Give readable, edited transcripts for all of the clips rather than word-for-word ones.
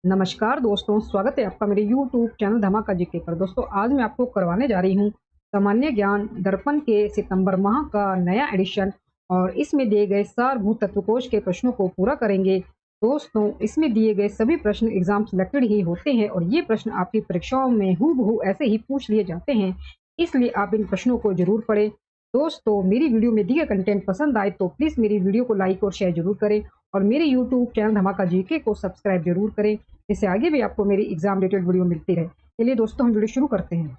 नमस्कार दोस्तों, स्वागत है आपका मेरे यूट्यूब चैनल धमाका जीके पर। दोस्तों आज मैं आपको करवाने जा रही हूँ सामान्य ज्ञान दर्पण के सितंबर माह का नया एडिशन और इसमें दिए गए सारभूत तत्वकोश के प्रश्नों को पूरा करेंगे। दोस्तों इसमें दिए गए सभी प्रश्न एग्जाम सिलेक्टेड ही होते हैं और ये प्रश्न आपकी परीक्षाओं में हूबहू ऐसे ही पूछ लिए जाते हैं, इसलिए आप इन प्रश्नों को जरूर पढ़ें। दोस्तों मेरी वीडियो में दिए कंटेंट पसंद आए तो प्लीज़ मेरी वीडियो को लाइक और शेयर जरूर करें और मेरे यूट्यूब चैनल धमाका जीके को सब्सक्राइब जरूर करें, इससे आगे भी आपको मेरी एग्जाम रिलेटेड वीडियो मिलती रहे। चलिए दोस्तों हम वीडियो शुरू करते हैं।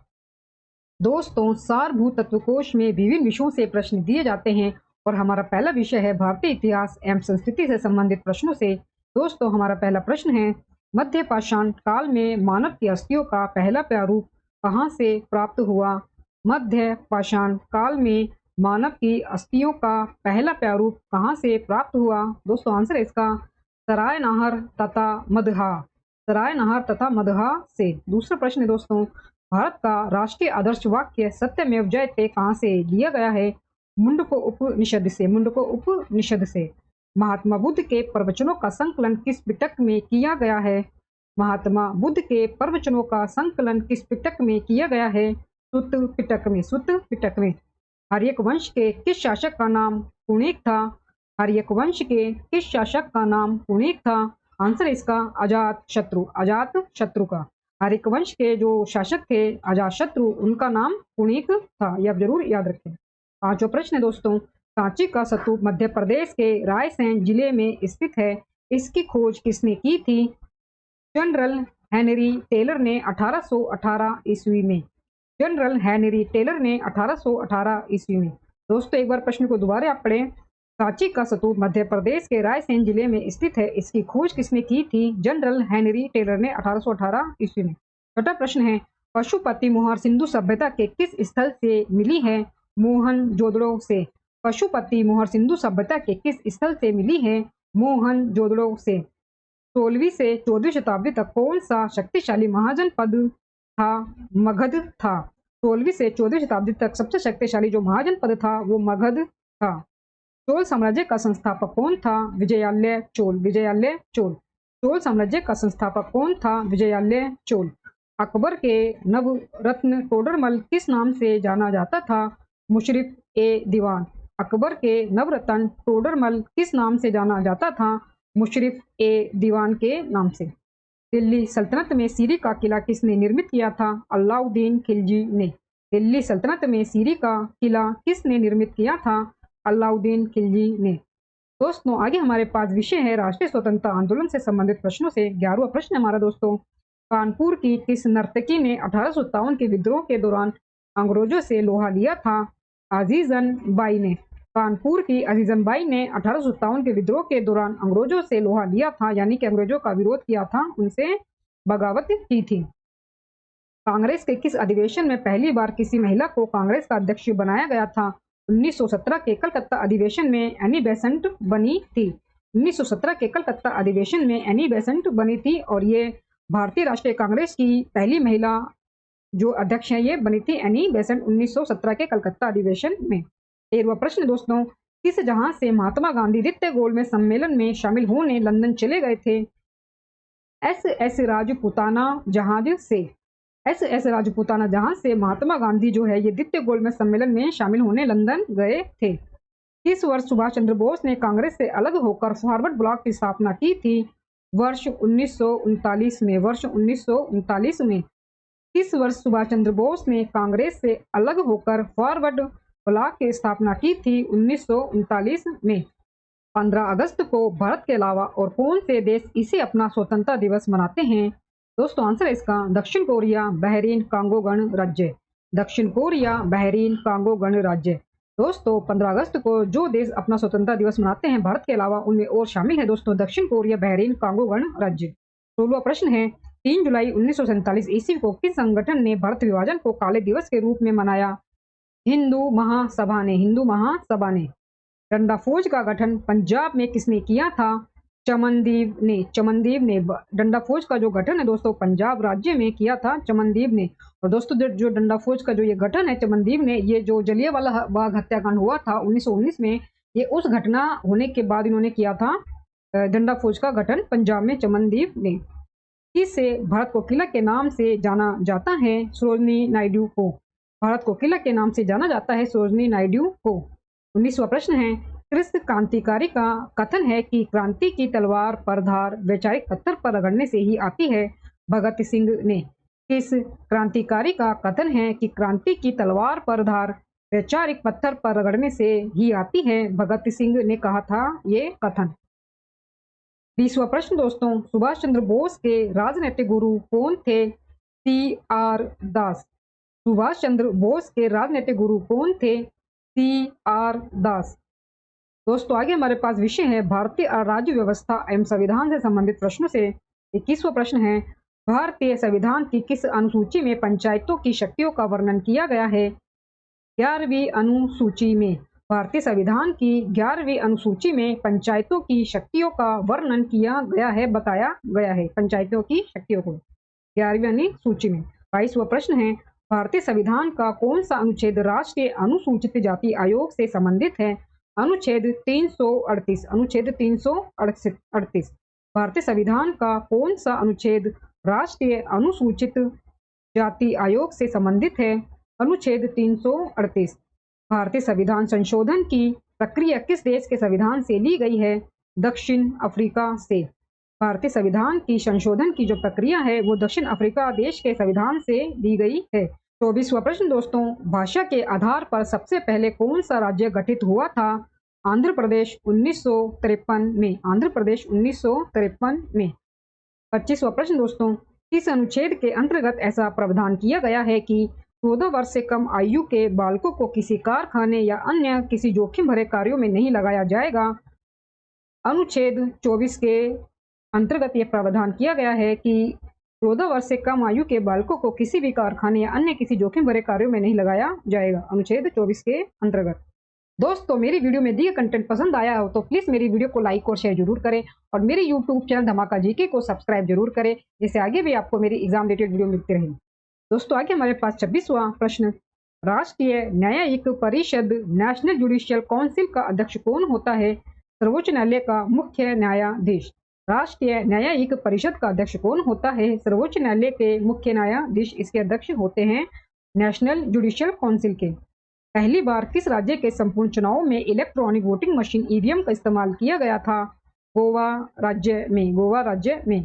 दोस्तों सारभूत तत्वकोश में विभिन्न विषयों से प्रश्न दिए जाते हैं और हमारा पहला विषय है भारतीय इतिहास एवं संस्कृति से संबंधित प्रश्नों से। दोस्तों हमारा पहला प्रश्न है, मध्य पाषाण काल में मानव की अस्थियों का पहला प्रारूप कहाँ से प्राप्त हुआ? मध्य पाषाण काल में मानव की अस्थियों का पहला प्रारूप कहाँ से प्राप्त हुआ? दोस्तों आंसर है इसका सरायनहर तथा मदहा। सरायनहर तथा मदहा से। दूसरा प्रश्न है दोस्तों, भारत का राष्ट्रीय आदर्श वाक्य सत्यमेव जयते कहाँ से लिया गया है? मुंडको उपनिषद से। मुंडको उपनिषद से। महात्मा बुद्ध के प्रवचनों का संकलन किस पिटक में किया गया है? महात्मा बुद्ध के प्रवचनों का संकलन किस पिटक में किया गया है? सुत पिटक में। सुत पिटक में। हर्यक वंश के किस शासक का नाम पुणेक था? हर्यक वंश के किस शासक का नाम पुणेक था? आंसर इसका अजात शत्रु। अजात शत्रु का। हर्यक वंश के जो शासक थे अजात शत्रु, उनका नाम पुणेक था, यह आप जरूर याद रखें। पांचवा प्रश्न है दोस्तों, सांची का स्तूप मध्य प्रदेश के रायसेन जिले में स्थित है, इसकी खोज किसने की थी? जनरल हेनरी टेलर ने 1818 ईस्वी में। जनरल हेनरी टेलर ने 1818 ईस्वी में। दोस्तों एक बार प्रश्न को दोबारा आप पढ़ें। सांची का स्तूप मध्य प्रदेश के रायसेन जिले में स्थित है, इसकी खोज किसने की थी? जनरल हेनरी टेलर ने 1818 ईस्वी में। छठा प्रश्न है, पशुपति मोहर सिंधु सभ्यता के किस स्थल से मिली है? मोहनजोदड़ो से। पशुपति मोहर सिंधु सभ्यता के किस स्थल से मिली है? मोहनजोदड़ो से। 16वीं से 14वीं शताब्दी तक कौन सा शक्तिशाली महाजनपद था? मगध था। 16वीं से 14वीं शताब्दी तक सबसे शक्तिशाली जो महाजनपद था वो मगध था। चोल साम्राज्य का संस्थापक कौन था? विजयालय चोल। विजयालय चोल। चोल साम्राज्य का संस्थापक कौन था? विजयालय चोल। अकबर के नवरत्न टोडरमल किस नाम से जाना जाता था? मुशर्रफ ए दीवान। अकबर के नवरत्न टोडरमल किस नाम से जाना जाता था? मुशर्रफ ए दीवान के नाम से। दिल्ली सल्तनत में सीरी का किला किसने निर्मित किया था? अलाउद्दीन खिलजी ने। दिल्ली सल्तनत में सीरी का किला किसने निर्मित किया था? अलाउद्दीन खिलजी ने। दोस्तों आगे हमारे पास विषय है राष्ट्रीय स्वतंत्रता आंदोलन से संबंधित प्रश्नों से। 11वां प्रश्न हमारा दोस्तों, कानपुर की किस नर्तकी ने 1857 के विद्रोह के दौरान अंग्रेजों से लोहा लिया था? अजीजन बाई ने। कानपुर की अजीजन बाई ने 1857 के विद्रोह के दौरान अंग्रेजों से लोहा लिया था, यानी कि अंग्रेजों का विरोध किया था, उनसे बगावत की थी। कांग्रेस के किस अधिवेशन में पहली बार किसी महिला को कांग्रेस का अध्यक्ष बनाया गया था? 1917 के कलकत्ता अधिवेशन में एनी बेसेंट बनी थी। 1917 के कलकत्ता अधिवेशन में एनी बेसेंट बनी थी और ये भारतीय राष्ट्रीय कांग्रेस की पहली महिला जो अध्यक्ष है ये बनी थी एनी बेसेंट 1917 के कलकत्ता अधिवेशन में। 13वां प्रश्न दोस्तों, किस जहाज से महात्मा गांधी द्वितीय गोलमेज सम्मेलन में शामिल होने लंदन चले गए थे? एस राजपूताना जहाज से। एस राजपूताना जहाज से महात्मा गांधी जो है ये द्वितीय गोलमेज सम्मेलन में शामिल होने लंदन गए थे। किस वर्ष सुभाष चंद्र बोस ने कांग्रेस से अलग होकर फॉरवर्ड ब्लॉक की स्थापना की थी? वर्ष 1939 में। वर्ष 1939 में। किस वर्ष सुभाष चंद्र बोस ने कांग्रेस से अलग होकर फॉरवर्ड ब्लॉक की स्थापना की थी? 1939 में। 15 अगस्त को भारत के अलावा और कौन से देश इसे अपना स्वतंत्रता दिवस मनाते हैं? दोस्तों आंसर है इसका दक्षिण कोरिया, बहरीन, कांगो गणराज्य। दक्षिण कोरिया, बहरीन, कांगो गणराज्य। दोस्तों 15 अगस्त को जो देश अपना स्वतंत्रता दिवस मनाते हैं भारत के अलावा उनमें और शामिल है दोस्तों दक्षिण कोरिया, बहरीन, कांगो गणराज्य। 16वां प्रश्न है, 3 जुलाई 1947 ईस्वी को किस संगठन ने भारत विभाजन को काले दिवस के रूप में मनाया? हिंदू महासभा ने। हिंदू महासभा ने। डंडा फौज का गठन पंजाब में किसने किया था? चमनदीप ने। चमनदीप ने। डंडा फौज का जो गठन है दोस्तों पंजाब राज्य में किया था चमनदीप ने। और दोस्तों जो डंडा फौज का जो ये गठन है चमनदीप ने, ये जो जलियांवाला बाग हत्याकांड हुआ था 1919 में, ये उस घटना होने के बाद इन्होंने किया था डंडा फौज का गठन पंजाब में चमनदीप ने। किसे भारत कोकिला के नाम से जाना जाता है? सरोजिनी नायडू को भारत कोकिला के नाम से जाना जाता है, सरोजिनी नायडू को। 19वां प्रश्न है, किस क्रांतिकारी का कथन है कि क्रांति की तलवार पर धार वैचारिक पत्थर पर रगड़ने से ही आती है? भगत सिंह ने। किस क्रांतिकारी का कथन है कि क्रांति की तलवार पर धार वैचारिक पत्थर पर रगड़ने से ही आती है? भगत सिंह ने कहा था ये कथन। 20वां प्रश्न दोस्तों, सुभाष चंद्र बोस के राजनीतिक गुरु कौन थे? CR दास। सुभाष चंद्र बोस के राजनीतिक गुरु कौन थे? CR दास। दोस्तों आगे हमारे पास विषय है भारतीय राज्य व्यवस्था एवं संविधान से संबंधित प्रश्नों से। 21वां प्रश्न है, भारतीय संविधान की किस अनुसूची में पंचायतों की शक्तियों का वर्णन किया गया है? 11वीं अनुसूची में। भारतीय संविधान की 11वीं अनुसूची में पंचायतों की शक्तियों का वर्णन किया गया है, बताया गया है पंचायतों की शक्तियों को 11वीं अनुसूची में। 22वां प्रश्न है, भारतीय संविधान का कौन सा अनुच्छेद राष्ट्रीय अनुसूचित जाति आयोग से संबंधित है? अनुच्छेद 338। अनुच्छेद 338। भारतीय संविधान का कौन सा अनुच्छेद राष्ट्रीय अनुसूचित जाति आयोग से संबंधित है? अनुच्छेद 338। भारतीय संविधान संशोधन की प्रक्रिया किस देश के संविधान से ली गई है? दक्षिण अफ्रीका से। भारतीय संविधान की संशोधन की जो प्रक्रिया है वो दक्षिण अफ्रीका देश के संविधान से ली गई है। 24वां प्रश्न दोस्तों, भाषा के आधार पर सबसे पहले कौन सा राज्य गठित हुआ था? आंध्र प्रदेश 1953 में। आंध्र प्रदेश 1953 में। 25वां प्रश्न दोस्तों, किस अनुच्छेद के अंतर्गत ऐसा प्रावधान किया गया है कि 14 वर्ष से कम आयु के बालकों को किसी कारखाने या अन्य किसी जोखिम भरे कार्यों में नहीं लगाया जाएगा? अनुच्छेद 24 के अंतर्गत यह प्रावधान किया गया है कि 14 वर्ष से कम आयु के बालकों को किसी भी कारखाने या अन्य किसी जोखिम भरे कार्यों में नहीं लगाया जाएगा, अनुच्छेद 24 के अंतर्गत। दोस्तों मेरी वीडियो में दिए कंटेंट पसंद आया हो तो प्लीज मेरी वीडियो को लाइक और शेयर जरूर करें और मेरे यूट्यूब चैनल धमाका जीके को सब्सक्राइब जरूर करें, जिससे आगे भी आपको मेरी एग्जाम रिलेटेड वीडियो मिलती रहे। दोस्तों आगे हमारे पास 26वां प्रश्न, राष्ट्रीय न्यायिक परिषद नेशनल जुडिशियल काउंसिल का अध्यक्ष कौन होता है? सर्वोच्च न्यायालय का मुख्य न्यायाधीश। राष्ट्रीय न्यायिक परिषद का अध्यक्ष कौन होता है? सर्वोच्च न्यायालय के मुख्य न्यायाधीश इसके अध्यक्ष होते हैं नेशनल जुडिशियल काउंसिल के। पहली बार किस राज्य के संपूर्ण चुनाव में इलेक्ट्रॉनिक वोटिंग मशीन ईवीएम का इस्तेमाल किया गया था? गोवा राज्य में। गोवा राज्य में।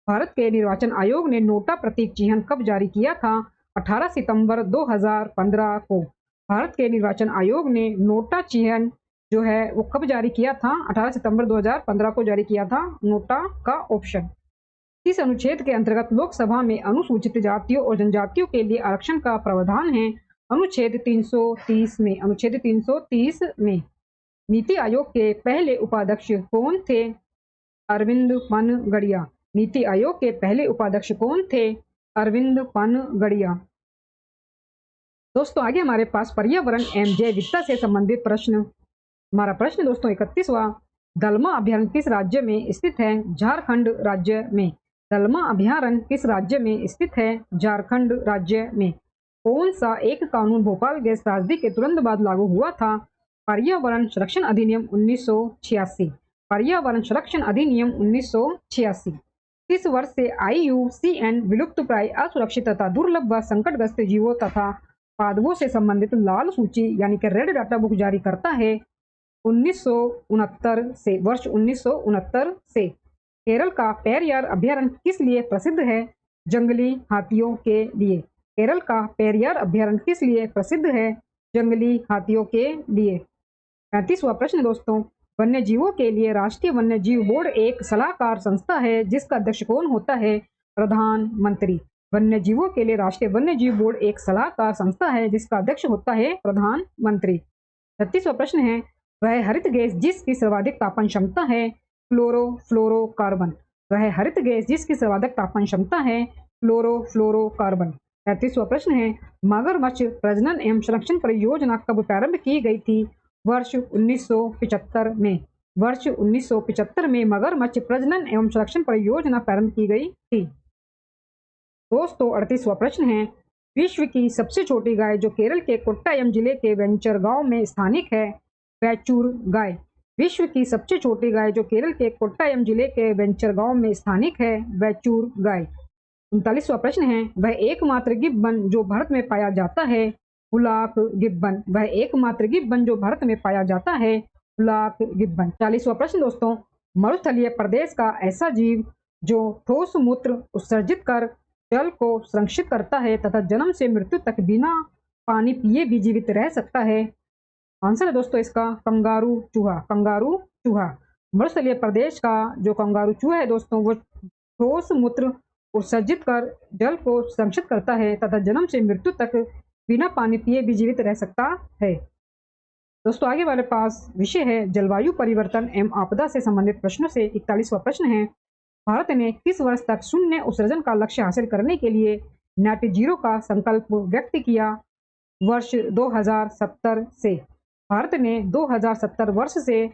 भारत के निर्वाचन आयोग ने नोटा प्रतीक चिन्ह कब जारी किया था? 18 सितंबर 2015 को। भारत के निर्वाचन आयोग ने नोटा चिन्ह जो है वो कब जारी किया था? 18 सितंबर 2015 को जारी किया था नोटा का ऑप्शन। किस अनुच्छेद के अंतर्गत लोकसभा में अनुसूचित जातियों और जनजातियों के लिए आरक्षण का प्रावधान है? अनुच्छेद 330 में। अनुच्छेद 330 में। नीति आयोग के पहले उपाध्यक्ष कौन थे? अरविंद पनगड़िया। नीति आयोग के पहले उपाध्यक्ष कौन थे? अरविंद पनगड़िया। दोस्तों आगे हमारे पास पर्यावरण एवं जैव विविधता से संबंधित प्रश्न। हमारा प्रश्न दोस्तों 31वां, दलमा अभयारण्य किस राज्य में स्थित है? झारखंड राज्य में। दलमा अभयारण्य किस राज्य में स्थित है? झारखंड राज्य में। कौन सा एक कानून भोपाल गैस त्रासदी के तुरंत बाद लागू हुआ था? पर्यावरण संरक्षण अधिनियम 1986। पर्यावरण संरक्षण अधिनियम 1986। किस वर्ष से IUCN विलुप्त प्राय असुरक्षित तथा दुर्लभ व संकटग्रस्त जीवों तथा पादपों से संबंधित लाल सूची यानी कि रेड डाटा बुक जारी करता है? 1969 से। वर्ष 1969 से। केरल का पेरियार अभयारण्य किस लिए प्रसिद्ध है? जंगली हाथियों के लिए। केरल का पेरियार अभयारण्य किस लिए प्रसिद्ध है? जंगली हाथियों के लिए। 35वां प्रश्न दोस्तों, वन्य जीवों के लिए राष्ट्रीय वन्य जीव बोर्ड एक सलाहकार संस्था है जिसका अध्यक्ष कौन होता है? प्रधानमंत्री। वन्य जीवों के लिए राष्ट्रीय वन्य जीव बोर्ड एक सलाहकार संस्था है जिसका अध्यक्ष होता है प्रधानमंत्री। 36वां प्रश्न है, वह हरित गैस जिसकी सर्वाधिक तापन क्षमता है? क्लोरोफ्लोरोकार्बन। वह हरित गैस जिसकी सर्वाधिक तापन क्षमता है? क्लोरोफ्लोरोकार्बन। 35वां प्रश्न है, मगरमच्छ प्रजनन एवं संरक्षण परियोजना कब प्रारंभ की गई थी? वर्ष 1975 में। वर्ष 1975 में मगरमच्छ प्रजनन एवं संरक्षण परियोजना प्रारंभ की गई थी। दोस्तों 38वां प्रश्न है, विश्व की सबसे छोटी गाय जो केरल के कोट्टायम जिले के वेंचर गांव में स्थानिक है? बैचूर गाय। विश्व की सबसे छोटी गाय जो केरल के कोट्टायम जिले के वेंचर गांव में स्थानिक है, वैचूर गाय। 39वां प्रश्न है, वह एकमात्र गिब्बन जो भारत में पाया जाता है, हुलाक गिब्बन। वह एकमात्र गिब्बन जो भारत में पाया जाता है, हुलाक गिब्बन। 40वां प्रश्न दोस्तों, मरुस्थलीय प्रदेश का ऐसा जीव जो ठोस मूत्र उत्सर्जित कर जल को संरक्षित करता है तथा जन्म से मृत्यु तक बिना पानी पिए भी जीवित रह सकता है। आंसर है दोस्तों इसका कंगारू चूहा। कंगारू चूहा। मरुस्थलीय प्रदेश का जो कंगारू चूहा है दोस्तों, वो ठोस मूत्र उत्सर्जित कर जल को संरक्षित करता है तथा जन्म से मृत्यु तक बिना पानी पिए भी जीवित रह सकता है। दोस्तों आगे वाले पास विषय है जलवायु परिवर्तन एवं आपदा से संबंधित प्रश्नों से। 41वां प्रश्न है, भारत ने किस वर्ष तक शून्य उत्सर्जन का लक्ष्य हासिल करने के लिए नेट जीरो का संकल्प व्यक्त किया? वर्ष 2070 से। भारत ने 2070 वर्ष से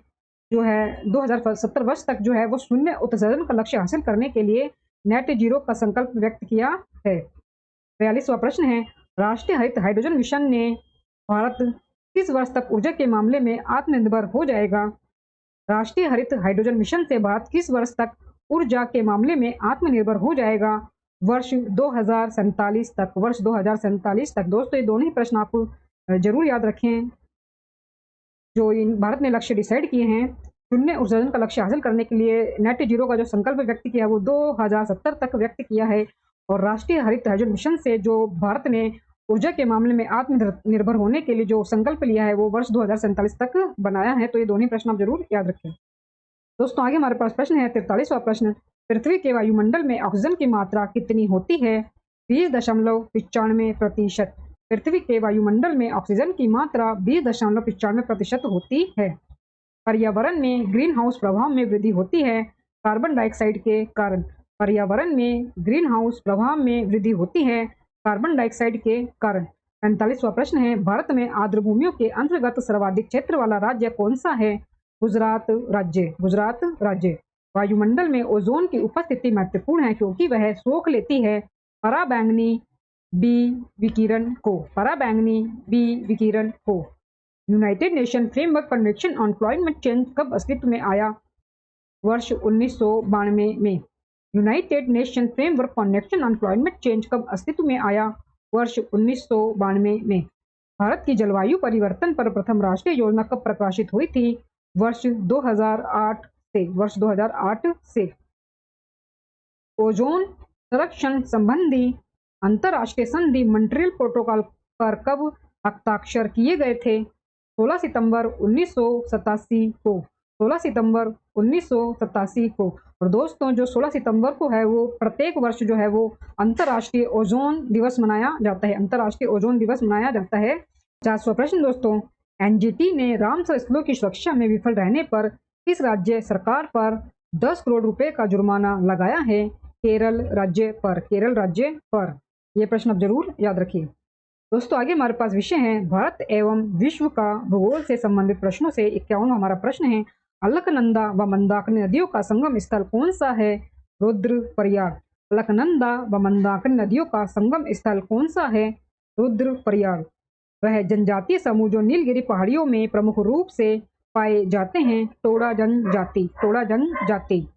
जो है 2070 वर्ष तक जो है वो शून्य उत्सर्जन का लक्ष्य हासिल करने के लिए नेट जीरो का संकल्प व्यक्त किया है। 42वां प्रश्न है, राष्ट्रीय हरित हाइड्रोजन मिशन ने भारत किस वर्ष तक ऊर्जा के मामले में आत्मनिर्भर हो जाएगा? राष्ट्रीय हरित हाइड्रोजन मिशन से भारत किस वर्ष तक ऊर्जा के मामले में आत्मनिर्भर हो जाएगा? वर्ष 2047 तक। वर्ष 2047 तक। दोस्तों ये दोनों ही प्रश्न आप जरूर याद रखें। जो इन भारत ने लक्ष्य डिसाइड किए हैं शून्य उत्सर्जन का लक्ष्य हासिल करने के लिए नेट जीरो का जो संकल्प व्यक्त किया वो 2070 तक व्यक्त किया है, और राष्ट्रीय हरित हाइड्रोजन मिशन से जो भारत ने ऊर्जा के मामले में आत्मनिर्भर होने के लिए जो संकल्प लिया है वो वर्ष 2047 तक बनाया है। तो ये दोनों प्रश्न आप जरूर याद रखें। दोस्तों आगे हमारे पास प्रश्न है 43वां प्रश्न, पृथ्वी के वायुमंडल में ऑक्सीजन की मात्रा कितनी होती है? 20.95%। पृथ्वी के वायुमंडल में ऑक्सीजन की मात्रा 20.95% होती है। पर्यावरण में ग्रीन हाउस प्रभाव में वृद्धि होती है कार्बन डाइऑक्साइड के कारण। पर्यावरण में ग्रीन हाउस प्रभाव में वृद्धि होती है कार्बन डाइऑक्साइड के कारण। 45वां प्रश्न है, भारत में आर्द्र भूमियों के अंतर्गत सर्वाधिक क्षेत्र वाला राज्य कौन सा है? गुजरात राज्य। गुजरात राज्य। वायुमंडल में ओजोन की उपस्थिति महत्वपूर्ण है क्योंकि वह सोख लेती है पराबैंगनी बी विकिरण को। पराबैंगनी बी विकिरण को। United nation framework convention on climate change कब अस्तित्व में आया? वर्ष 1992 में। United nation framework convention on climate change कब अस्तित्व में आया? वर्ष 1992 में। भारत की जलवायु परिवर्तन पर प्रथम राष्ट्रीय योजना कब प्रकाशित हुई थी? वर्ष 2008 से। वर्ष 2008 से। ओजोन संरक्षण संबंधी अंतरराष्ट्रीय संधि मॉन्ट्रियल प्रोटोकॉल पर कब हस्ताक्षर किए गए थे? 16 सितंबर 1987 को। 16 सितंबर 1987 को। और दोस्तों जो 16 सितंबर को है वो प्रत्येक वर्ष जो है वो अंतरराष्ट्रीय ओजोन दिवस मनाया जाता है। अंतरराष्ट्रीय ओजोन दिवस मनाया जाता है। 50वां प्रश्न दोस्तों, एनजीटी ने रामसर स्थलों की सुरक्षा में विफल रहने पर किस राज्य सरकार पर 10 करोड़ रुपए का जुर्माना लगाया है? केरल राज्य पर। केरल राज्य पर। यह प्रश्न आप जरूर याद रखिए। दोस्तों आगे हमारे पास विषय है भारत एवं विश्व का भूगोल से संबंधित प्रश्नों से। 51वां हमारा प्रश्न है, अलकनंदा व मंदाकिनी नदियों का संगम स्थल कौन सा है? रुद्रप्रयाग। अलकनंदा व मंदाकिनी नदियों का संगम स्थल कौन सा है? रुद्रप्रयाग। वह जनजातीय समूह जो नीलगिरी पहाड़ियों में प्रमुख रूप से पाए जाते हैं, टोडा जनजाति। टोडा जनजाति।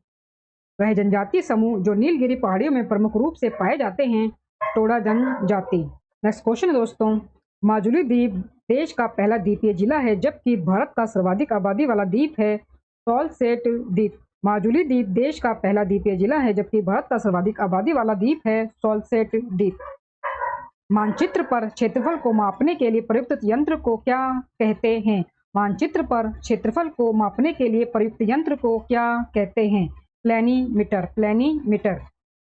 वह जनजातीय समूह जो नीलगिरी पहाड़ियों में प्रमुख रूप से पाए जाते हैं, टोडा जनजाति। नेक्स्ट क्वेश्चन दोस्तों, माजुली द्वीप देश का पहला द्वीपीय जिला है जबकि भारत का सर्वाधिक आबादी वाला द्वीप है सॉल्सेट द्वीप। माजुली द्वीप देश का पहला द्वीपीय जिला है जबकि भारत का सर्वाधिक आबादी वाला द्वीप है सॉल्सेट द्वीप। मानचित्र पर क्षेत्रफल को मापने के लिए प्रयुक्त यंत्र को क्या कहते हैं? मानचित्र पर क्षेत्रफल को मापने के लिए प्रयुक्त यंत्र को क्या कहते हैं? प्लेनीमीटर। प्लेनीमीटर।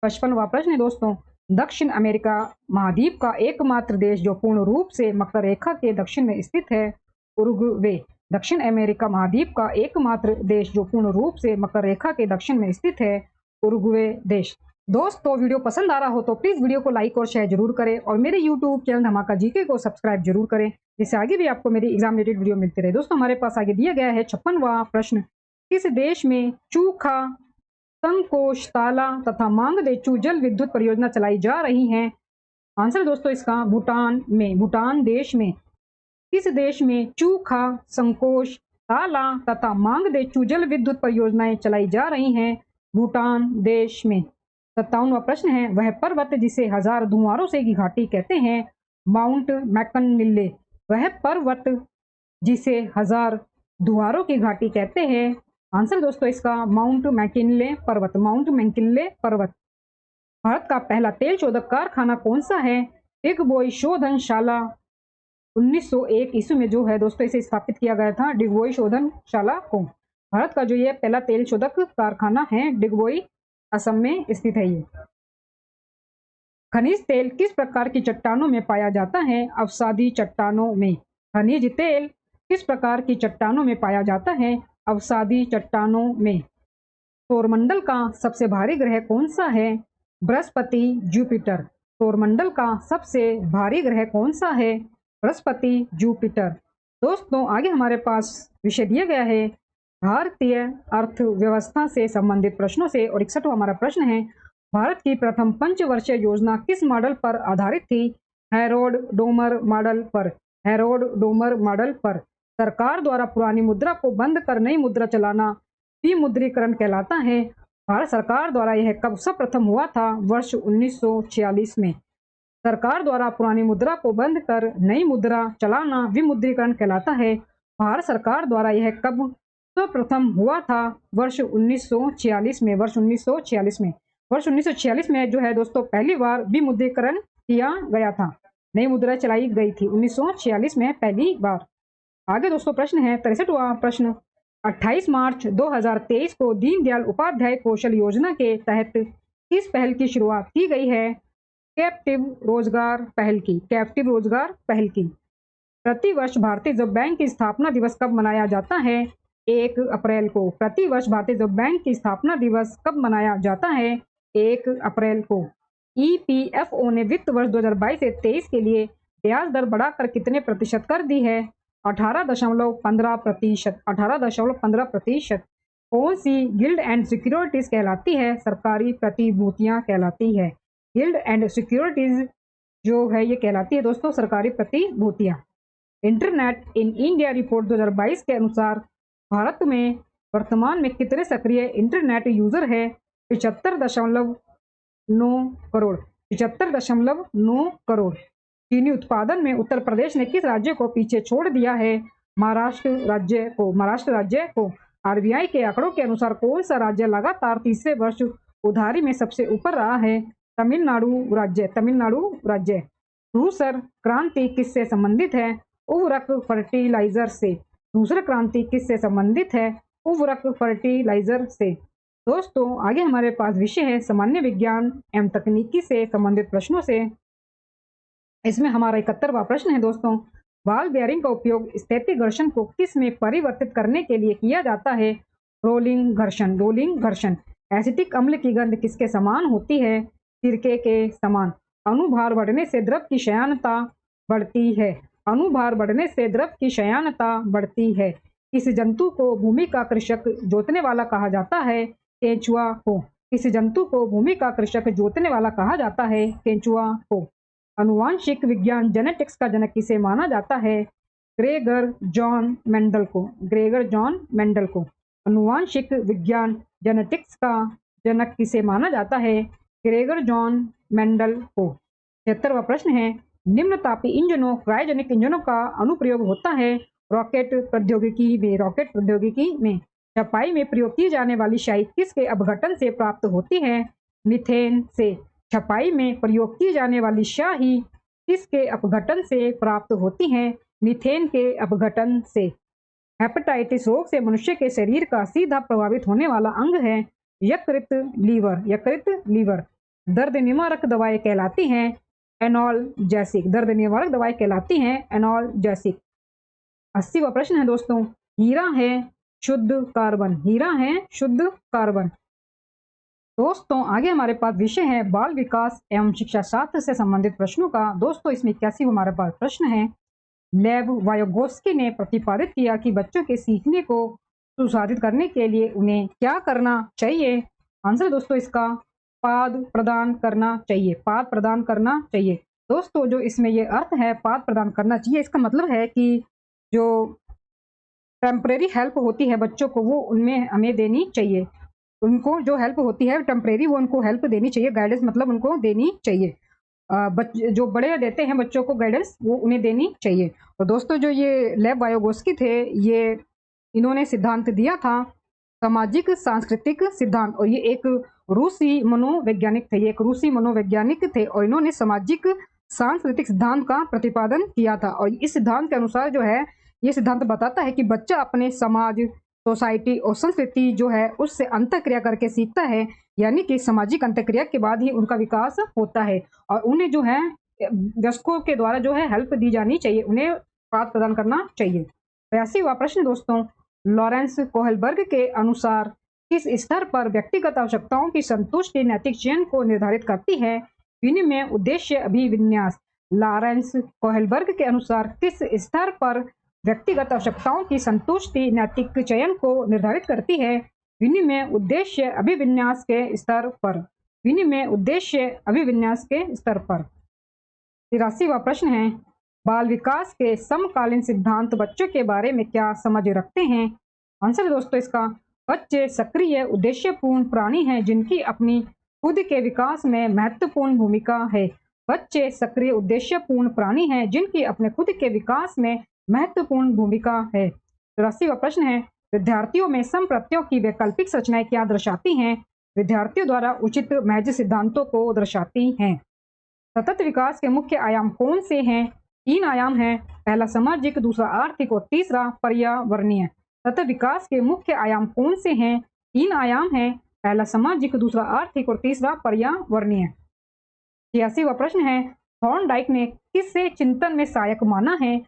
55वां प्रश्न है दोस्तों, दक्षिण अमेरिका महाद्वीप का एकमात्र देश जो पूर्ण रूप से मकर रेखा के दक्षिण में स्थित है, उरुग्वे। दक्षिण अमेरिका महाद्वीप का एकमात्र देश जो पूर्ण रूप से मकर रेखा के दक्षिण में स्थित है, उरुग्वे देश। दोस्तों वीडियो पसंद आ रहा हो तो प्लीज वीडियो को लाइक और शेयर जरूर करें और मेरे यूट्यूब चैनल धमाका जीके को सब्सक्राइब जरूर करें, जिससे आगे भी आपको मेरी एग्जाम रिलेटेड वीडियो मिलती रहे। दोस्तों हमारे पास आगे दिया गया है 56वां प्रश्न, किस देश में चूखा, संकोश, ताला तथा मांगदेचू जल विद्युत परियोजना चलाई जा रही है? आंसर दोस्तों इसका भूटान में। भूटान देश में। किस देश में चूखा, संकोश, ताला तथा मांगदेचु जल विद्युत परियोजनाएं चलाई जा रही हैं भूटान देश में। 57वां प्रश्न है, वह पर्वत जिसे हजार धुआरों से की घाटी कहते हैं माउंट मैकनलिले। वह पर्वत जिसे हजार धुआरों की घाटी कहते हैं। आंसर दोस्तों इसका माउंट मैकिनले पर्वत, माउंट मैकिनले पर्वत। भारत का पहला तेल शोधक कारखाना कौन सा है? डिगबोई शोधनशाला 1901 ईस्वी में जो है दोस्तों इसे स्थापित किया गया था, डिगबोई शोधनशाला को। भारत का जो ये पहला तेल शोधक कारखाना है डिगबोई, असम में स्थित है ये। खनिज तेल किस प्रकार की चट्टानों में पाया जाता है? अवसादी चट्टानों में। खनिज तेल किस प्रकार की चट्टानों में पाया जाता है? अवसादी चट्टानों में। सौरमंडल का सबसे भारी ग्रह कौन सा है? बृहस्पति जुपिटर। सौरमंडल का सबसे भारी ग्रह कौन सा है? बृहस्पति जुपिटर। दोस्तों आगे हमारे पास विषय दिया गया है भारतीय अर्थव्यवस्था से संबंधित प्रश्नों से, और 61वां हमारा प्रश्न है, भारत की प्रथम पंचवर्षीय योजना किस मॉडल पर आधारित थी? हैरोल्ड डोमर मॉडल पर। हैरोल्ड डोमर मॉडल पर। सरकार द्वारा पुरानी मुद्रा को बंद कर नई मुद्रा चलाना विमुद्रीकरण कहलाता है। भारत सरकार द्वारा यह कब सर्वप्रथम हुआ था? वर्ष 1946 में। सरकार द्वारा पुरानी मुद्रा को बंद कर नई मुद्रा चलाना विमुद्रीकरण कहलाता है। भारत सरकार द्वारा यह कब सर्वप्रथम हुआ था? वर्ष 1946 में। वर्ष 1946 में। वर्ष 1946 में जो है दोस्तों पहली बार विमुद्रीकरण किया गया था, नई मुद्रा चलाई गई थी 1946 में पहली बार। आगे दोस्तों प्रश्न है 63वां प्रश्न, 28 मार्च 2023 को दीनदयाल उपाध्याय कौशल योजना के तहत किस पहल की शुरुआत की गई है? कैप्टिव रोजगार पहल की। कैप्टिव रोजगार पहल की। प्रतिवर्ष भारतीय रिजर्व बैंक की स्थापना दिवस कब मनाया जाता है? 1 अप्रैल को। प्रतिवर्ष भारतीय रिजर्व बैंक की स्थापना दिवस कब मनाया जाता है? 1 अप्रैल को। ईपीएफओ ने वित्त वर्ष 2022 से 23 के लिए ब्याज दर बढ़ाकर कितने प्रतिशत कर दी है? 18.15%। 18.15%। कौन सी गिल्ड एंड सिक्योरिटीज कहलाती है? सरकारी प्रतिभूतियां कहलाती है। गिल्ड एंड सिक्योरिटीज जो है ये कहलाती है दोस्तों सरकारी प्रतिभूतियां। इंटरनेट इन इंडिया रिपोर्ट 2022 के अनुसार भारत में वर्तमान में कितने सक्रिय इंटरनेट यूजर है? 75.9 करोड़। 75.9 करोड़। चीनी उत्पादन में उत्तर प्रदेश ने किस राज्य को पीछे छोड़ दिया है? महाराष्ट्र राज्य को। महाराष्ट्र राज्य को। आरबीआई के आंकड़ों के अनुसार कौन सा राज्य लगातार तीसरे वर्ष उधारी में सबसे ऊपर रहा है? तमिलनाडु राज्य। तमिलनाडु राज्य। धूसर क्रांति किससे संबंधित है? उर्वरक फर्टिलाइजर से। धूसर क्रांति किससे संबंधित है? उर्वरक फर्टिलाइजर से। दोस्तों आगे हमारे पास विषय है सामान्य विज्ञान एवं तकनीकी से संबंधित प्रश्नों से। इसमें हमारा 71वां प्रश्न है दोस्तों, बॉल बेयरिंग का उपयोग स्थैतिक घर्षण को किस में परिवर्तित करने के लिए किया जाता है? रोलिंग घर्षण। रोलिंग घर्षण। एसिटिक अम्ल की गंध किसके समान होती है? सिरके के समान। अनुभार बढ़ने से द्रव की शयानता बढ़ती है। अनुभार बढ़ने से द्रव की शयानता बढ़ती है। इस जंतु को भूमि का कृषक जोतने वाला कहा जाता है? केंचुआ को। इस जंतु को भूमि का कृषक जोतने वाला कहा जाता है? केंचुआ को। अनुवांशिक विज्ञान जेनेटिक्स का जनक किसे माना जाता है? ग्रेगर जॉन मेंडल को। ग्रेगर जॉन मेंडल को। अनुवांशिक विज्ञान जेनेटिक्स का जनक किसे माना जाता है? ग्रेगर जॉन मेंडल को। 76वां प्रश्न है, निम्न तापी इंजनों क्रायोजेनिक इंजनों का अनुप्रयोग होता है रॉकेट प्रौद्योगिकी में। रॉकेट प्रौद्योगिकी में। छपाई में प्रयोग की जाने वाली स्याही किसके अपघटन से प्राप्त होती है? मीथेन से। छपाई में प्रयोग की जाने वाली स्याही किसके अपघटन से प्राप्त होती है? मीथेन के अपघटन से। हेपेटाइटिस रोग से मनुष्य के शरीर का सीधा प्रभावित होने वाला अंग है यकृत लीवर। यकृत लीवर। दर्द निवारक दवाएं कहलाती हैं एनाल्जेसिक। दर्द निवारक दवाएं कहलाती हैं एनाल्जेसिक। 80वां प्रश्न है दोस्तों, हीरा है शुद्ध कार्बन। हीरा है शुद्ध कार्बन। दोस्तों आगे हमारे पास विषय है बाल विकास एवं शिक्षा शास्त्र से संबंधित प्रश्नों का। दोस्तों इसमें 81 हमारे पास प्रश्न है, लेव वायोगोस्की ने प्रतिपादित किया कि बच्चों के सीखने को सुसाधित करने के लिए उन्हें क्या करना चाहिए? आंसर दोस्तों इसका पाद प्रदान करना चाहिए। पाद प्रदान करना चाहिए। दोस्तों जो इसमें ये अर्थ है पाद प्रदान करना चाहिए, इसका मतलब है कि जो टेम्परेरी हेल्प होती है बच्चों को, वो उनमें हमें देनी चाहिए। उनको जो हेल्प होती है टेम्परेरी, वो उनको हेल्प देनी चाहिए, गाइडेंस मतलब उनको देनी चाहिए। जो बड़े देते हैं बच्चों को गाइडेंस, वो उन्हें देनी चाहिए। और दोस्तों जो ये लेव वायोगोस्की थे, ये इन्होंने सिद्धांत दिया था सामाजिक सांस्कृतिक सिद्धांत, और ये एक रूसी मनोवैज्ञानिक थे। ये एक रूसी मनोवैज्ञानिक थे और इन्होंने सामाजिक सांस्कृतिक सिद्धांत का प्रतिपादन किया था। और इस सिद्धांत के अनुसार जो है, ये सिद्धांत बताता है कि बच्चा अपने समाज, सोसाइटी और संस्कृति जो है उससे अंतःक्रिया करके सीखता है, यानी कि सामाजिक अंतःक्रिया के बाद ही उनका विकास होता है। और उन्हें जो है वयस्कों के द्वारा जो है हेल्प दी जानी चाहिए, उन्हें साथ प्रदान करना चाहिए। 82वां हुआ प्रश्न दोस्तों, लॉरेंस कोहलबर्ग के अनुसार किस स्तर पर व्यक्तिगत आवश्यकताओं की संतुष्टि नैतिक चयन को निर्धारित करती है? विनिमय, उद्देश्य, अभिविन्यास। लॉरेंस कोहलबर्ग के अनुसार किस स्तर पर व्यक्तिगत आवश्यकताओं की संतुष्टि नैतिक चयन को निर्धारित करती है? विनिमय, उद्देश्य, अभिविन्यास के स्तर पर। विनिमय, उद्देश्य, अभिविन्यास के स्तर पर। 83वां प्रश्न है, बाल विकास के समकालीन सिद्धांत बच्चों के बारे में क्या समझ रखते हैं? आंसर दोस्तों इसका, बच्चे सक्रिय उद्देश्यपूर्ण प्राणी हैं जिनकी अपनी खुद के विकास में महत्वपूर्ण भूमिका है। बच्चे सक्रिय उद्देश्यपूर्ण प्राणी हैं जिनकी अपने खुद के विकास में महत्वपूर्ण भूमिका है। 84वां प्रश्न है, विद्यार्थियों में संप्रत्ययों की वैकल्पिक संरचनाएं क्या दर्शाती हैं? विद्यार्थियों द्वारा उचित महज सिद्धांतों को दर्शाती हैं। सतत विकास के मुख्य आयाम कौन से हैं? 3 आयाम हैं, पहला सामाजिक, दूसरा आर्थिक और तीसरा पर्यावरणीय। सतत विकास के मुख्य आयाम कौन से हैं? 3 आयाम हैं, पहला सामाजिक, दूसरा आर्थिक और तीसरा पर्यावरणीय। 86वां प्रश्न है, थॉर्नडाइक ने किससे चिंतन में सहायक माना है?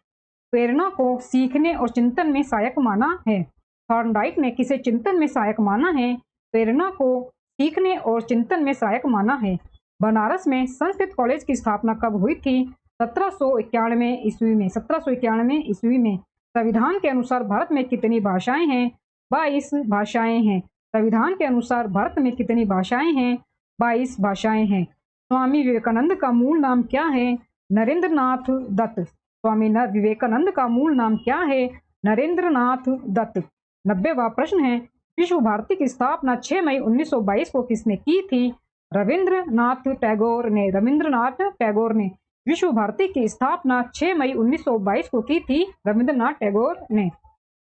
प्रेरणा को सीखने और चिंतन में सहायक माना है। थॉर्नडाइक ने किसे चिंतन में सहायक माना है? प्रेरणा को सीखने और चिंतन में सहायक माना है। बनारस में संस्कृत कॉलेज की स्थापना कब हुई थी? 1791 ईस्वी में। 1791 ईस्वी में। संविधान के अनुसार भारत में कितनी भाषाएं हैं? 22 भाषाएं हैं। संविधान के अनुसार भारत में कितनी भाषाएं हैं? 22 भाषाएं हैं। स्वामी विवेकानंद का मूल नाम क्या है? नरेंद्रनाथ दत्त। स्वामी विवेकानंद का मूल नाम क्या है? नरेंद्रनाथ दत्त। 90वां प्रश्न है, विश्व भारती की स्थापना 6 मई 1922 को किसने की थी? रविंद्रनाथ टैगोर ने। रविंद्रनाथ टैगोर ने विश्व भारती की स्थापना 6 मई 1922 को की थी, रविंद्रनाथ टैगोर ने।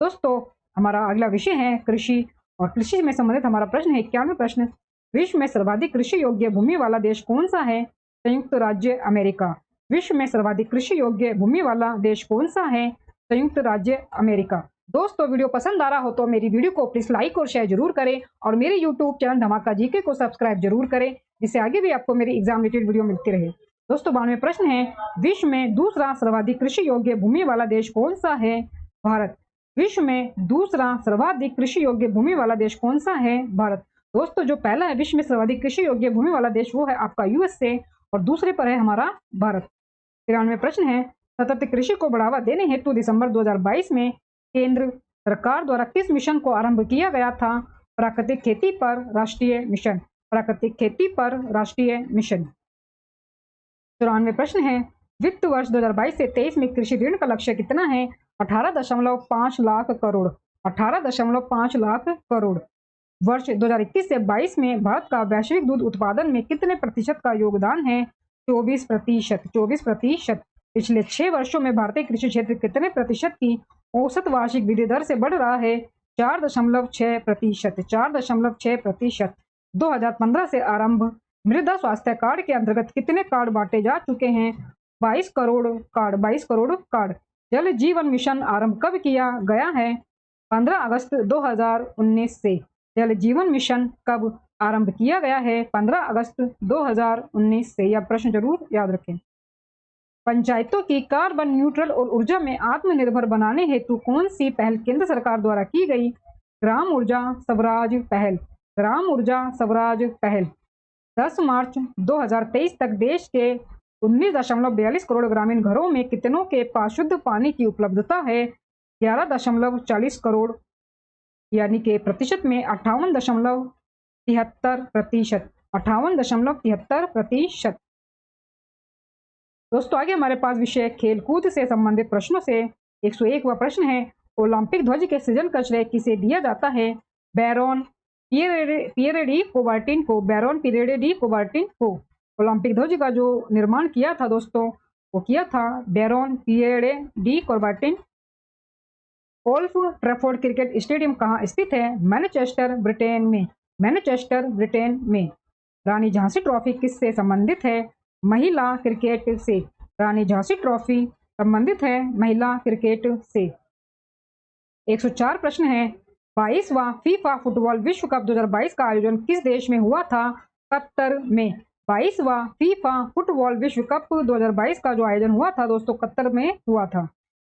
दोस्तों हमारा अगला विषय है कृषि, और कृषि में संबंधित हमारा प्रश्न है 91वां प्रश्न, विश्व में सर्वाधिक कृषि योग्य भूमि वाला देश कौन सा है? संयुक्त राज्य अमेरिका। विश्व में सर्वाधिक कृषि योग्य भूमि वाला देश कौन सा है? संयुक्त राज्य अमेरिका। दोस्तों वीडियो पसंद आ रहा हो तो मेरी वीडियो को प्लीज लाइक और शेयर जरूर करें, और मेरे यूट्यूब चैनल धमाका जीके को सब्सक्राइब जरूर करें, जिससे आगे भी आपको मेरी एग्जाम रिलेटेड वीडियो मिलती रहे। दोस्तों 92वां प्रश्न है, विश्व में दूसरा सर्वाधिक कृषि योग्य भूमि वाला देश कौन सा है? भारत। विश्व में दूसरा सर्वाधिक कृषि योग्य भूमि वाला देश कौन सा है? भारत। दोस्तों जो पहला है विश्व में सर्वाधिक कृषि योग्य भूमि वाला देश, वो है आपका यूएसए, और दूसरे पर है हमारा भारत। 93वां प्रश्न है, सतत कृषि को बढ़ावा देने हेतु दिसंबर 2022 में केंद्र सरकार द्वारा किस मिशन को आरंभ किया गया था? प्राकृतिक खेती पर राष्ट्रीय मिशन। प्राकृतिक खेती पर राष्ट्रीय मिशन। 94वां प्रश्न है, वित्त वर्ष 2022 से 23 में कृषि ऋण का लक्ष्य कितना है? 18.5 लाख करोड़। 18.5 लाख करोड़। वर्ष 2021 से 22 में भारत का वैश्विक दूध उत्पादन में कितने प्रतिशत का योगदान है? 24%। 24%। पिछले 6 वर्षों में भारतीय कृषि क्षेत्र कितने प्रतिशत की औसत वार्षिक वृद्धि दर से बढ़ रहा है? 4.6%। 4.6%। 2015 से आरंभ मृदा स्वास्थ्य कार्ड के अंतर्गत कितने कार्ड बांटे जा चुके हैं? 22 करोड़ कार्ड। 22 करोड़ कार्ड। जल जीवन मिशन आरंभ कब किया गया है? 15 अगस्त 2019 से। जल जीवन मिशन कब आरंभ किया गया है? 15 अगस्त 2019 से। यह प्रश्न जरूर याद रखें। पंचायतों की कार्बन न्यूट्रल और ऊर्जा में आत्मनिर्भर बनाने हेतु कौन सी पहल केंद्र सरकार द्वारा की गई? ग्राम ऊर्जा स्वराज पहल। ग्राम ऊर्जा स्वराज पहल। 10 मार्च 2023 तक देश के 19.42 करोड़ ग्रामीण घरों में कितनों के पास शुद्ध पानी की उपलब्धता है? 11.40 करोड़, यानी कि प्रतिशत में 58.73%। 58.73%। दोस्तों आगे हमारे पास विषय खेलकूद से संबंधित प्रश्नों से 101वां प्रश्न है, ओलंपिक ध्वज के सृजन का श्रेय किसे दिया जाता है? बैरोन पियरे डी कोबार्टिन को, बैरोन पियरे डी कोबार्टिन को। ओलंपिक ध्वज का जो निर्माण किया था दोस्तों, वो किया था Baron Pierre de Coubertin. Old Trafford cricket stadium कहाँ स्थित है? मैनचेस्टर ब्रिटेन में, मैनचेस्टर ब्रिटेन में। रानी झांसी ट्रॉफी किससे संबंधित है? महिला क्रिकेट से। रानी झांसी ट्रॉफी संबंधित है महिला क्रिकेट से। 104 प्रश्न है। 22वां फीफा फुटबॉल विश्व कप 2022 का आयोजन किस देश में हुआ था? कतर में। 22वां फीफा फुटबॉल विश्व कप 2022 का जो आयोजन हुआ था दोस्तों, कतर में हुआ था।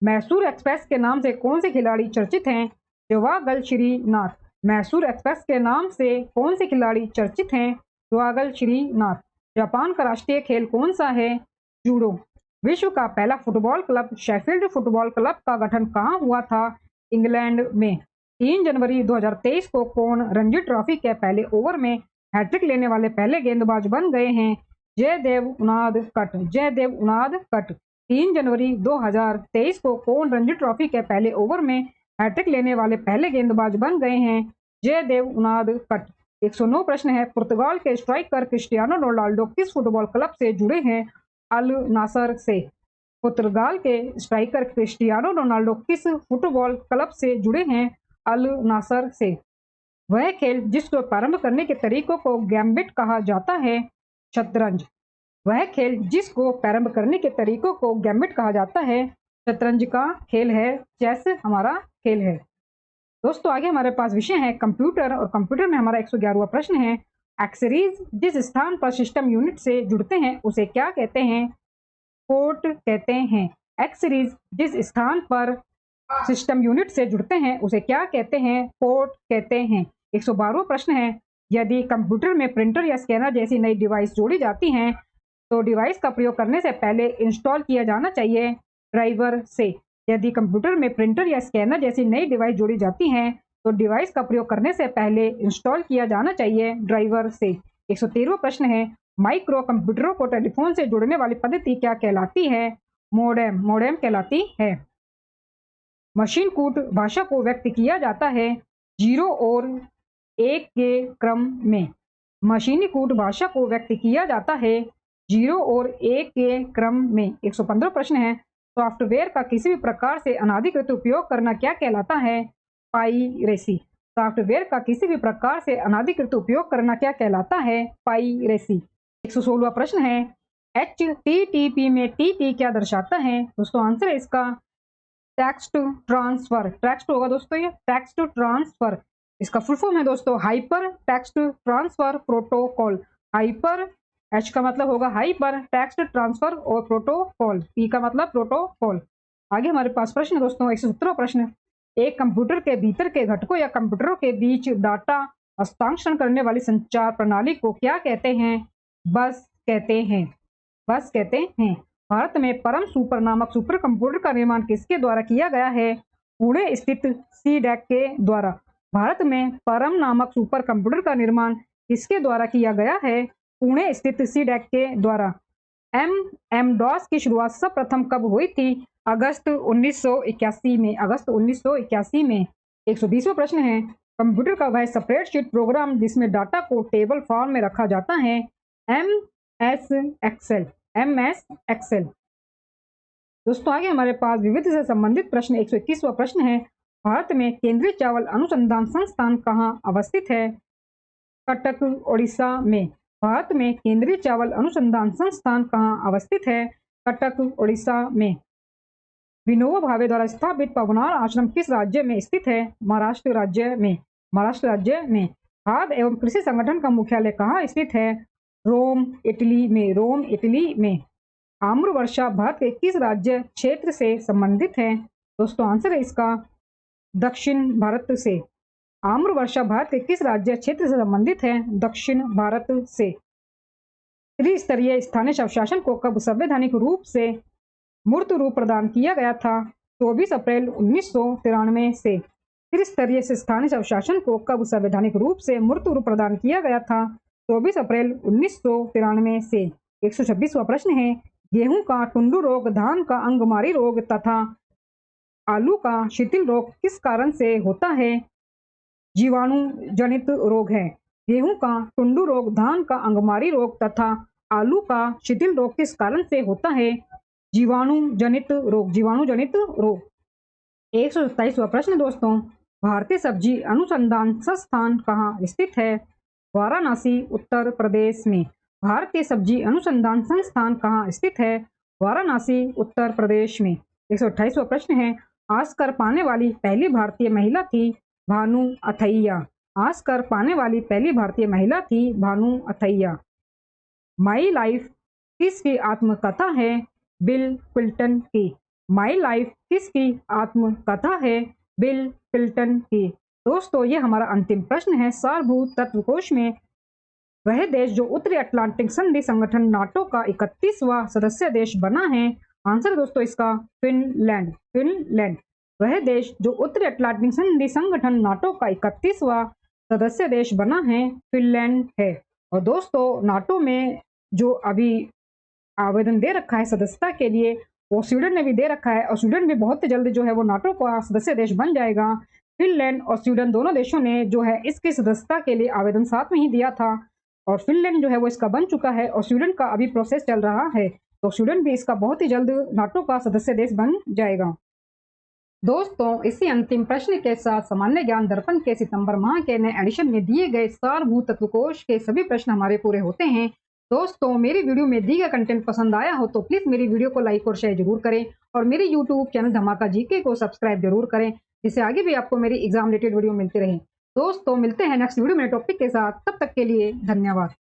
मैसूर एक्सप्रेस के नाम से कौन से खिलाड़ी चर्चित हैं? जवागल श्रीनाथ। मैसूर एक्सप्रेस के नाम से कौन से खिलाड़ी चर्चित हैं? जवागल श्रीनाथ। जापान का राष्ट्रीय खेल कौन सा है? जूडो। विश्व का पहला football club Sheffield football club का गठन कहाँ हुआ था? इंग्लैंड में। 3 जनवरी 2023 को कौन रणजी ट्रॉफी के पहले ओवर में हैट्रिक लेने वाले पहले गेंदबाज बन गए हैं? जयदेव उनादकट। जयदेव उनादकट। 3 जनवरी 2023 को कौन रणजी ट्रॉफी के पहले ओवर में हैट्रिक लेने वाले पहले गेंदबाज बन गए हैं? जयदेव उनादकट। 109 प्रश्न है। पुर्तगाल के स्ट्राइकर क्रिस्टियानो रोनाल्डो किस फुटबॉल क्लब से जुड़े हैं? अल नासर से। पुर्तगाल के स्ट्राइकर क्रिस्टियानो रोनाल्डो किस फुटबॉल क्लब से जुड़े हैं? अल नासर से। वह खेल जिसको प्रारंभ करने के तरीकों को गैम्बिट कहा जाता है? शतरंज। वह खेल जिसको प्रारंभ करने के तरीकों को गैम्बिट कहा जाता है, शतरंज का खेल है, चेस हमारा खेल है। दोस्तों आगे हमारे पास विषय है कंप्यूटर, और कंप्यूटर में हमारा 111वां प्रश्न है। एक्सेसरीज जिस स्थान पर सिस्टम यूनिट से जुड़ते हैं उसे क्या कहते हैं? पोर्ट कहते हैं। एक्सेसरीज जिस स्थान पर सिस्टम यूनिट से जुड़ते हैं उसे क्या कहते हैं? पोर्ट कहते हैं। 112वां प्रश्न है। यदि कंप्यूटर में प्रिंटर या स्कैनर जैसी नई डिवाइस जोड़ी जाती हैं तो डिवाइस का प्रयोग करने से पहले इंस्टॉल किया जाना चाहिए ड्राइवर से। यदि कंप्यूटर में प्रिंटर या स्कैनर जैसी नई डिवाइस जोड़ी जाती हैं तो डिवाइस का प्रयोग करने से पहले इंस्टॉल किया जाना चाहिए ड्राइवर से। 113वां प्रश्न है। माइक्रो कंप्यूटरों को टेलीफोन से जोड़ने वाली पद्धति क्या कहलाती है? मोडेम। मोडेम कहलाती है। मशीन कूट भाषा को व्यक्त किया जाता है 0 और 1 के क्रम में। मशीनी कूट भाषा को व्यक्त किया जाता है 0 और 1 के क्रम में। 115 प्रश्न है। सॉफ्टवेयर का किसी भी प्रकार से अनाधिकृत उपयोग करना क्या कहलाता है? पाइरेसी। सॉफ्टवेयर का किसी भी प्रकार से अनाधिकृत उपयोग करना क्या कहलाता है? पाइरेसी। 116वां प्रश्न है। HTTP में TT क्या दर्शाता है? दोस्तों आंसर है इसका टेक्स्ट ट्रांसफर। टेक्स्ट होगा दोस्तों, ये टेक्स्ट ट्रांसफर। इसका फुल फॉर्म है दोस्तों hyper text transfer protocol. Hyper, H का मतलब होगा हाइपर टेक्स्ट ट्रांसफर और प्रोटोकॉल, P का मतलब प्रोटोकॉल। आगे हमारे पास प्रश्न है दोस्तों 117वां प्रश्न। एक कंप्यूटर के भीतर के घटकों या कंप्यूटरों के बीच डाटा हस्तांतरण करने वाली संचार प्रणाली को क्या कहते हैं? बस कहते हैं। बस कहते हैं। भारत में परम सुपर नामक सुपर कंप्यूटर का निर्माण किसके द्वारा किया गया है? पुणे स्थित सीडैक के द्वारा। भारत में परम नामक सुपर कंप्यूटर का निर्माण किसके द्वारा किया गया है? पुणे स्थित सीडैक के द्वारा। MS-DOS की शुरुआत सर्वप्रथम कब हुई थी? अगस्त 1981 में। अगस्त 1981 में। 120वां प्रश्न है। कंप्यूटर का वह स्प्रेडशीट प्रोग्राम जिसमें डाटा को टेबल फॉर्म में रखा जाता है? MS Excel. MS Excel. दोस्तों आगे हमारे पास विविध से संबंधित प्रश्न 121वां प्रश्न है। भारत में केंद्रीय चावल अनुसंधान संस्थान कहाँ अवस्थित है? कटक ओडिशा में। भारत में केंद्रीय चावल अनुसंधान संस्थान कहाँ अवस्थित है? कटक ओडिशा में। विनोबा भावे द्वारा स्थापित पवनार आश्रम किस राज्य में स्थित है? महाराष्ट्र राज्य में। महाराष्ट्र राज्य में। खाद्य एवं कृषि संगठन का मुख्यालय कहाँ स्थित है? रोम इटली में। रोम इटली में। आम्र वर्षा भारत के किस राज्य क्षेत्र से संबंधित है? दोस्तों आंसर है इसका दक्षिण भारत से। आम्र वर्षा भारत के किस राज्य क्षेत्र से संबंधित है? दक्षिण भारत से। त्रिस्तरीय स्थानीय स्वशासन को कब संवैधानिक रूप से मूर्त रूप प्रदान किया गया था? 24 अप्रैल 1993 से। त्रिस्तरीय स्थानीय स्वशासन को कब संवैधानिक रूप से मूर्त रूप प्रदान किया गया था? 24 अप्रैल 1993 से। 126वां प्रश्न है। गेहूं का टुंडू रोग, धान का अंगमारी रोग तथा आलू का शिथिल रोग किस कारण से होता है? जीवाणु जनित रोग है। गेहूं का टुंडू रोग, धान का अंगमारी रोग तथा आलू का शिथिल रोग किस कारण से होता है? जीवाणु जनित रोग, जीवाणु जनित रोग। 127वां प्रश्न दोस्तों, भारतीय सब्जी अनुसंधान संस्थान कहाँ स्थित है? वाराणसी, उत्तर प्रदेश में। भारतीय सब्जी अनुसंधान संस्थान कहाँ स्थित है? वाराणसी, उत्तर प्रदेश में। 128वां प्रश्न है, ऑस्कर पाने वाली पहली भारतीय महिला थी भानु अथैया। ऑस्कर पाने वाली पहली भारतीय महिला थी भानु अथैया। माई लाइफ किसकी आत्मकथा है? बिल क्लिंटन की। माई लाइफ किसकी आत्मकथा है? बिल क्लिंटन की। दोस्तों ये हमारा अंतिम प्रश्न है। सारभूत तत्वकोश में वह देश जो उत्तरी अटलांटिक संधि संगठन नाटो का 31वां सदस्य देश बना है। आंसर दोस्तों इसका फिनलैंड। फिनलैंड वह देश जो उत्तरी अटलांटिक संधि संगठन नाटो का 31वां सदस्य देश बना है, फिनलैंड है। और दोस्तों नाटो में जो अभी आवेदन दे रखा है सदस्यता के लिए, वो स्वीडन ने भी दे रखा है और स्वीडन भी बहुत जल्द जो है वो नाटो का सदस्य देश बन जाएगा। फिनलैंड और स्वीडन दोनों देशों ने जो है इसकी सदस्यता के लिए आवेदन साथ में ही दिया था और फिनलैंड जो है वो इसका बन चुका है और स्वीडन का अभी प्रोसेस चल रहा है, तो स्वीडन भी इसका बहुत ही जल्द नाटो का सदस्य देश बन जाएगा। दोस्तों इसी अंतिम प्रश्न के साथ सामान्य ज्ञान दर्पण के सितंबर माह के नए एडिशन में दिए गए सारभूत तत्वकोश के सभी प्रश्न हमारे पूरे होते हैं। दोस्तों मेरी वीडियो में दी गया कंटेंट पसंद आया हो तो प्लीज मेरी वीडियो को लाइक और शेयर जरूर करें और मेरे यूट्यूब चैनल धमाका जीके को सब्सक्राइब जरूर करें, जिससे आगे भी आपको मेरी एग्जाम रिलेटेड वीडियो मिलती रहे। दोस्तों मिलते हैं नेक्स्ट वीडियो में टॉपिक के साथ, तब तक के लिए धन्यवाद।